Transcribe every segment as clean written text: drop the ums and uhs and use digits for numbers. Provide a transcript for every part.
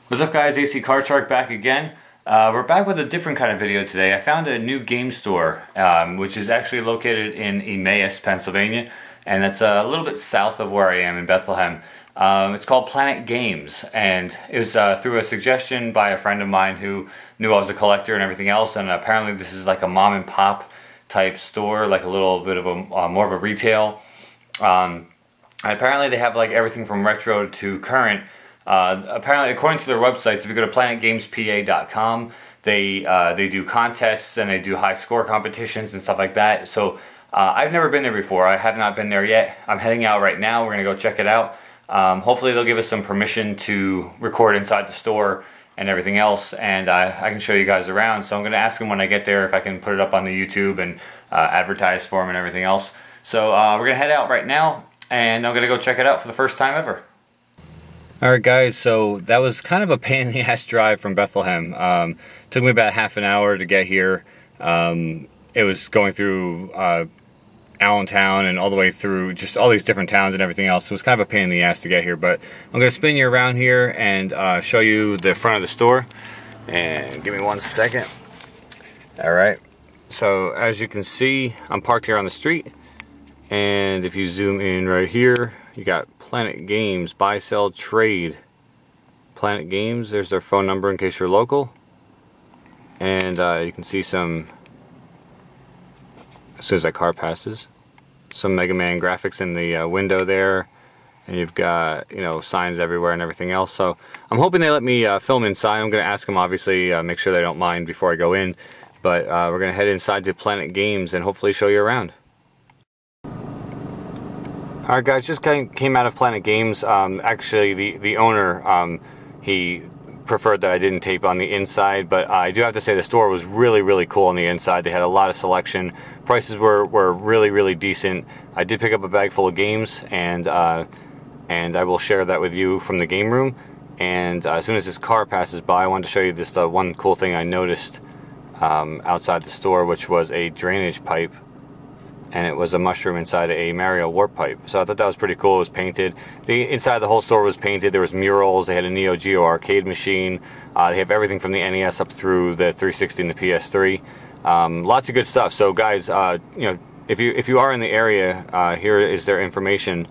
What's up guys, AC Card Shark back again. We're back with a different kind of video today. I found a new game store, which is actually located in Emmaus, Pennsylvania, and it's a little bit south of where I am in Bethlehem. It's called Planet Games, and it was through a suggestion by a friend of mine who knew I was a collector and everything else, and apparently this is like a mom and pop type store, like a little bit of a more of a retail. And apparently they have like everything from retro to current. Apparently, according to their websites, if you go to planetgamespa.com, they do contests and they do high score competitions and stuff like that. So I've never been there before. I have not been there yet. I'm heading out right now. We're gonna go check it out. Hopefully, they'll give us some permission to record inside the store and everything else, and I can show you guys around. So I'm gonna ask them when I get there if I can put it up on the YouTube and advertise for them and everything else. So we're gonna head out right now, and I'm gonna go check it out for the first time ever. Alright guys, so that was kind of a pain in the ass drive from Bethlehem. Took me about half an hour to get here. It was going through Allentown and all the way through just all these different towns and everything else. So it was kind of a pain in the ass to get here, but I'm going to spin you around here and show you the front of the store. And give me 1 second. Alright, so as you can see, I'm parked here on the street. And if you zoom in right here, you got Planet Games, buy, sell, trade. Planet Games, there's their phone number in case you're local. And you can see some, as soon as that car passes, some Mega Man graphics in the window there. And you've got, you know, signs everywhere and everything else. So I'm hoping they let me film inside. I'm going to ask them, obviously, make sure they don't mind before I go in. But we're going to head inside to Planet Games and hopefully show you around. Alright guys, just came out of Planet Games. Actually, the owner, he preferred that I didn't tape on the inside, but I do have to say the store was really cool on the inside. They had a lot of selection. Prices were really decent. I did pick up a bag full of games, and I will share that with you from the game room. And as soon as this car passes by, I wanted to show you this one cool thing I noticed outside the store, which was a drainage pipe. And it was a mushroom inside a Mario warp pipe. So I thought that was pretty cool. It was painted. The inside of the whole store was painted. There was murals. They had a Neo Geo arcade machine. They have everything from the NES up through the 360 and the PS3. Lots of good stuff. So guys, you know, if you are in the area, here is their information.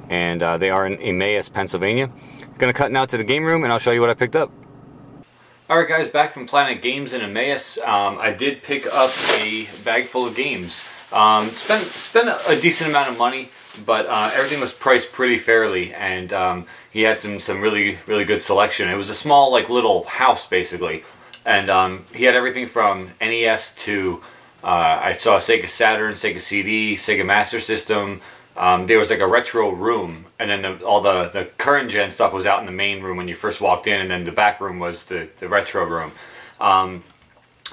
And they are in Emmaus, Pennsylvania. Gonna cut now to the game room, and I'll show you what I picked up. Alright guys, back from Planet Games in Emmaus. I did pick up a bag full of games. Spent a decent amount of money, but everything was priced pretty fairly, and he had some really good selection. It was a small, like, little house basically, and he had everything from NES to I saw Sega Saturn, Sega CD, Sega Master System. There was like a retro room, and then all the current gen stuff was out in the main room when you first walked in, and then the back room was the retro room.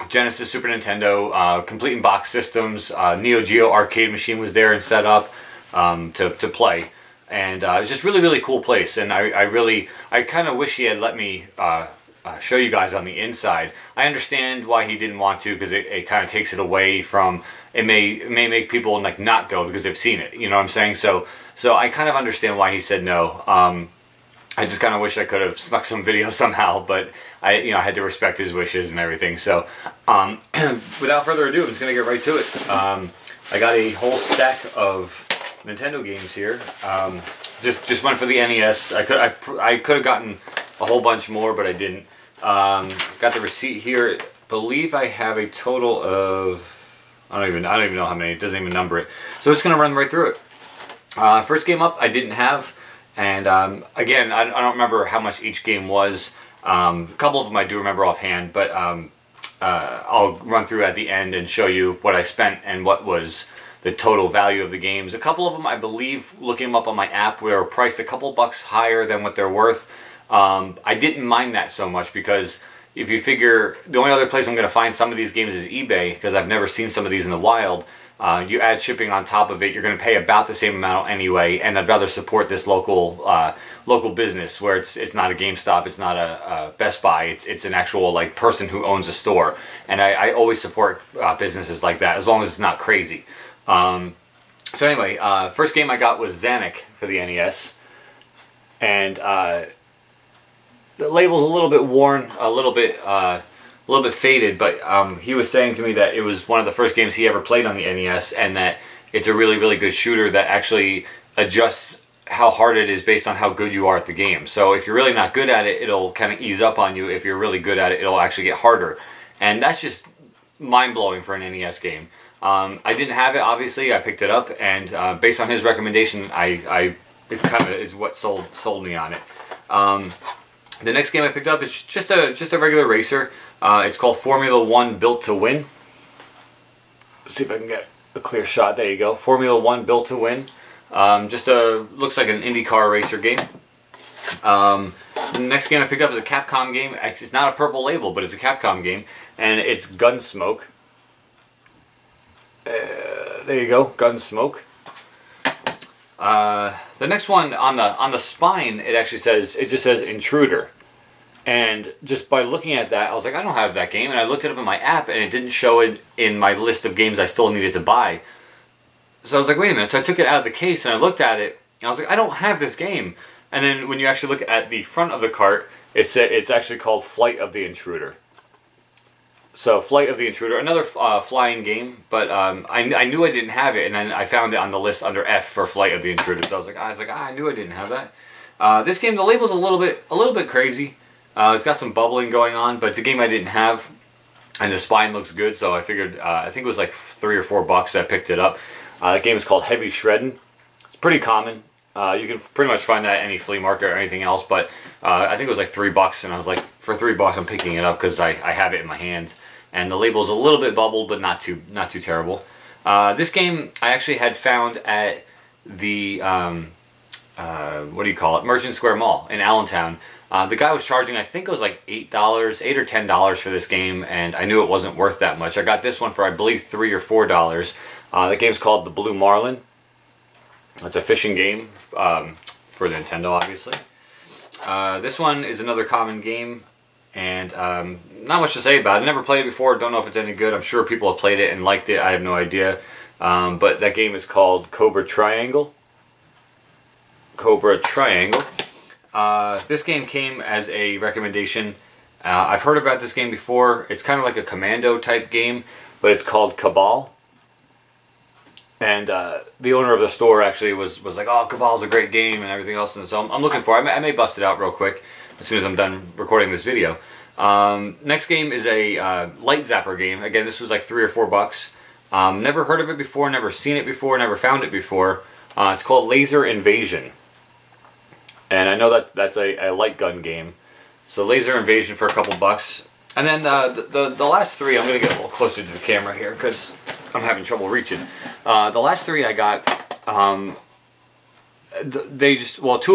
Genesis, Super Nintendo, complete in box systems, Neo Geo arcade machine was there and set up to play, and it was just really cool place. And I kind of wish he had let me show you guys on the inside. I understand why he didn't want to, because it kind of takes it away from. It may make people like not go because they've seen it. You know what I'm saying? So I kind of understand why he said no. I just kind of wish I could have snuck some video somehow, but I had to respect his wishes and everything. So, without further ado, I'm just gonna get right to it. I got a whole stack of Nintendo games here. Just went for the NES. I could have gotten a whole bunch more, but I didn't. Got the receipt here. I believe I have a total of I don't even know how many. It doesn't even number it. So it's gonna run right through it. First game up, I didn't have. And again, I don't remember how much each game was. A couple of them I do remember offhand, but I'll run through at the end and show you what I spent and what was the total value of the games. A couple of them, I believe, looking them up on my app, were priced a couple bucks higher than what they're worth. I didn't mind that so much, because if you figure the only other place I'm going to find some of these games is eBay, because I've never seen some of these in the wild. You add shipping on top of it, you're going to pay about the same amount anyway, and I'd rather support this local business where it's not a GameStop, it's not a Best Buy, it's an actual like person who owns a store, and I always support businesses like that as long as it's not crazy. So anyway, first game I got was Xanac for the NES, and the label's a little bit worn, a little bit faded, but he was saying to me that it was one of the first games he ever played on the NES, and that it's a really, really good shooter that actually adjusts how hard it is based on how good you are at the game. So if you're really not good at it, it'll kind of ease up on you. If you're really good at it, it'll actually get harder. And that's just mind-blowing for an NES game. I didn't have it, obviously. I picked it up, and based on his recommendation, it kind of is what sold me on it. The next game I picked up is just a regular racer. It's called Formula 1 Built to Win. Let's see if I can get a clear shot. There you go. Formula 1 Built to Win. Looks like an IndyCar racer game. The next game I picked up is a Capcom game. It's not a purple label, but it's a Capcom game, and it's Gunsmoke. There you go, Gunsmoke. The next one on the spine, it just says Intruder, and just by looking at that, I was like, I don't have that game, and I looked it up in my app, and it didn't show it in my list of games I still needed to buy. So I was like, wait a minute. So I took it out of the case and I looked at it, and I was like, I don't have this game. And then when you actually look at the front of the cart, it's actually called Flight of the Intruder. So Flight of the Intruder, another flying game, but I knew I didn't have it, and then I found it on the list under F for Flight of the Intruder. So I was like, I knew I didn't have that. This game, the label's a little bit crazy. It's got some bubbling going on, but it's a game I didn't have, and the spine looks good. So I figured, I think it was like $3 or $4 that I picked it up. The game is called Heavy Shredding. It's pretty common. You can pretty much find that at any flea market or anything else, but I think it was like $3, and I was like, for $3 I'm picking it up because I have it in my hands. And the label's a little bit bubbled, but not too terrible. This game I actually had found at the what do you call it, Merchant Square Mall in Allentown. The guy was charging, I think it was like $8 or $10 for this game, and I knew it wasn't worth that much. I got this one for, I believe, $3 or $4. The game's called The Blue Marlin. It's a fishing game for the Nintendo, obviously. This one is another common game, and not much to say about it. Never played it before, don't know if it's any good. I'm sure people have played it and liked it, I have no idea. But that game is called Cobra Triangle. Cobra Triangle. This game came as a recommendation. I've heard about this game before. It's kind of like a commando type game, but it's called Cabal. And the owner of the store actually was like, oh, Cabal's a great game and everything else. And so I'm looking for it. I may bust it out real quick as soon as I'm done recording this video. Next game is a Light Zapper game. Again, this was like $3 or $4. Never heard of it before, never seen it before, never found it before. It's called Laser Invasion. And I know that's a light gun game. So Laser Invasion for a couple bucks. And then the last three, I'm going to get a little closer to the camera here because I'm having trouble reaching. The last three I got, two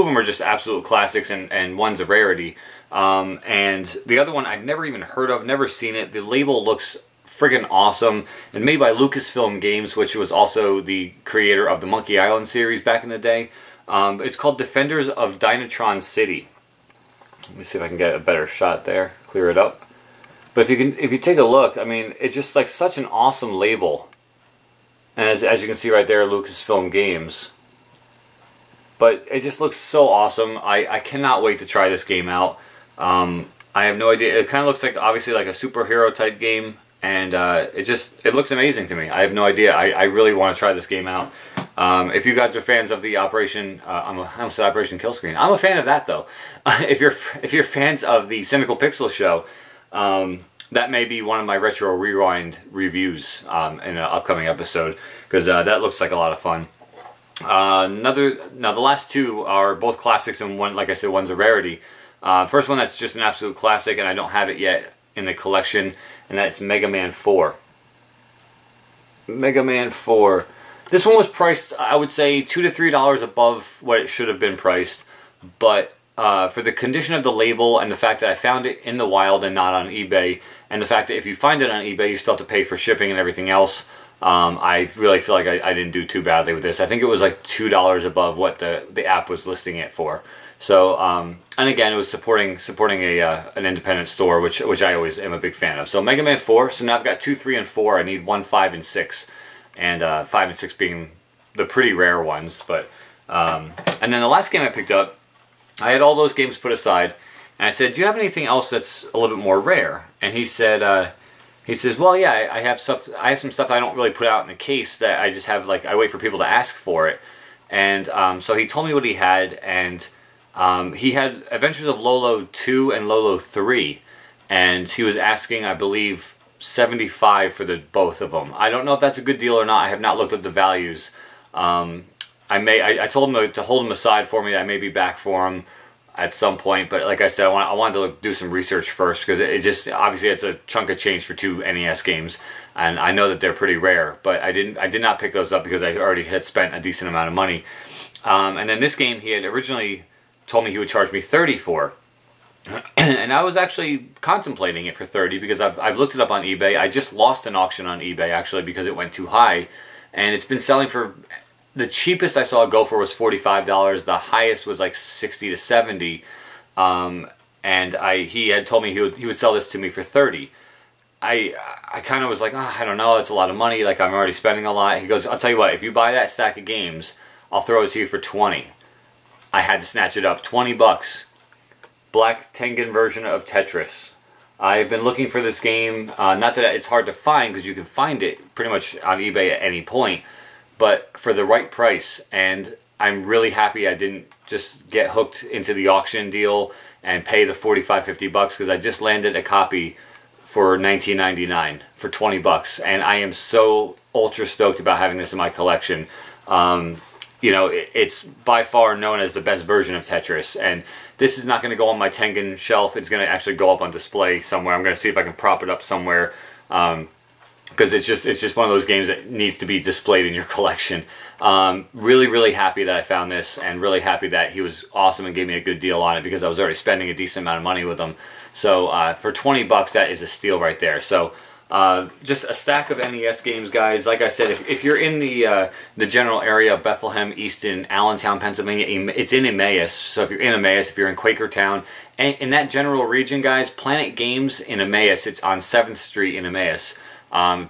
of them are just absolute classics, and one's a rarity. And the other one I've never even heard of, never seen it. The label looks friggin' awesome, and made by Lucasfilm Games, which was also the creator of the Monkey Island series back in the day. It's called Defenders of Dynatron City. Let me see if I can get a better shot there, clear it up. But if you take a look, I mean, it's just like such an awesome label. And as you can see right there, Lucasfilm Games. But it just looks so awesome. I cannot wait to try this game out. I have no idea. It kind of looks like, obviously, like a superhero type game. And it looks amazing to me. I have no idea. I really want to try this game out. If you guys are fans of the Operation, I almost said Operation Killscreen. I'm a fan of that though. If you're fans of the Cynical Pixel Show, that may be one of my Retro Rewind reviews in an upcoming episode, because that looks like a lot of fun. Now the last two are both classics, and one, like I said, one's a rarity. First one that's just an absolute classic, and I don't have it yet in the collection, and that's Mega Man 4. Mega Man 4. This one was priced, I would say, $2 to $3 above what it should have been priced, but for the condition of the label and the fact that I found it in the wild and not on eBay, and the fact that if you find it on eBay you still have to pay for shipping and everything else, I really feel like I didn't do too badly with this. I think it was like $2 above what the app was listing it for. So, and again, it was supporting an independent store, which I always am a big fan of. So Mega Man 4. So now I've got 2, 3, and 4. I need 1, 5, and 6, and 5 and 6 being the pretty rare ones. But and then the last game I picked up, I had all those games put aside, And I said, do you have anything else that's a little bit more rare? And he said, he says, well, yeah, I have stuff. I have some stuff I don't really put out in the case that I just have, like, I wait for people to ask for it. And so he told me what he had, and he had Adventures of Lolo 2 and Lolo 3, and he was asking, I believe, $75 for the both of them. I don't know if that's a good deal or not. I have not looked up the values. I told him to hold them aside for me. I may be back for them at some point, but like I said, I wanted to do some research first, because it just, obviously it's a chunk of change for 2 NES games, and I know that they're pretty rare, but I did not pick those up because I already had spent a decent amount of money. And then this game he had originally told me he would charge me $30 for. And I was actually contemplating it for $30 because I've looked it up on eBay. I just lost an auction on eBay actually because it went too high, and it's been selling for, the cheapest I saw it go for was $45. The highest was like $60 to $70. And he had told me he would sell this to me for $30. I kind of was like, oh, I don't know, it's a lot of money, like I'm already spending a lot. He goes, I'll tell you what, if you buy that stack of games, I'll throw it to you for $20. I had to snatch it up. $20. Black Tengen version of Tetris. I've been looking for this game. Not that it's hard to find, because you can find it pretty much on eBay at any point, but for the right price. And I'm really happy I didn't just get hooked into the auction deal and pay the $45-50, because I just landed a copy for $19.99 for $20, and I am so ultra stoked about having this in my collection. You know, it's by far known as the best version of Tetris, and this is not going to go on my Tengen shelf. It's going to actually go up on display somewhere. I'm going to see if I can prop it up somewhere, because it's just one of those games that needs to be displayed in your collection. Really happy that I found this, and really happy that he was awesome and gave me a good deal on it, because I was already spending a decent amount of money with him. So for $20, that is a steal right there. So just a stack of NES games, guys. Like I said, if you're in the general area of Bethlehem, Easton, Allentown, Pennsylvania, it's in Emmaus. So if you're in Emmaus, if you're in Quakertown, and in that general region, guys, Planet Games in Emmaus, it's on 7th Street in Emmaus.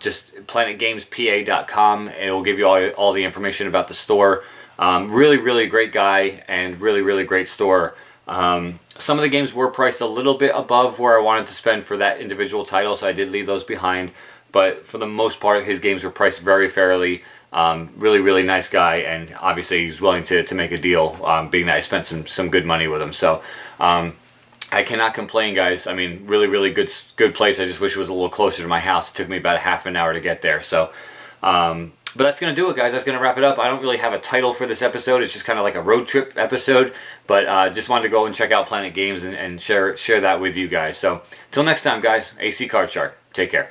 Just planetgamespa.com, and it will give you all the information about the store. Really great guy, and really great store. Some of the games were priced a little bit above where I wanted to spend for that individual title, so I did leave those behind. But for the most part, his games were priced very fairly. Really nice guy, and obviously he's willing to make a deal, being that I spent some good money with him. So I cannot complain, guys. I mean, really good place. I just wish it was a little closer to my house. It took me about a half an hour to get there. So but that's going to do it, guys. That's going to wrap it up. I don't really have a title for this episode. It's just kind of like a road trip episode. But just wanted to go and check out Planet Games and share that with you guys. So, until next time, guys, AC Card Shark. Take care.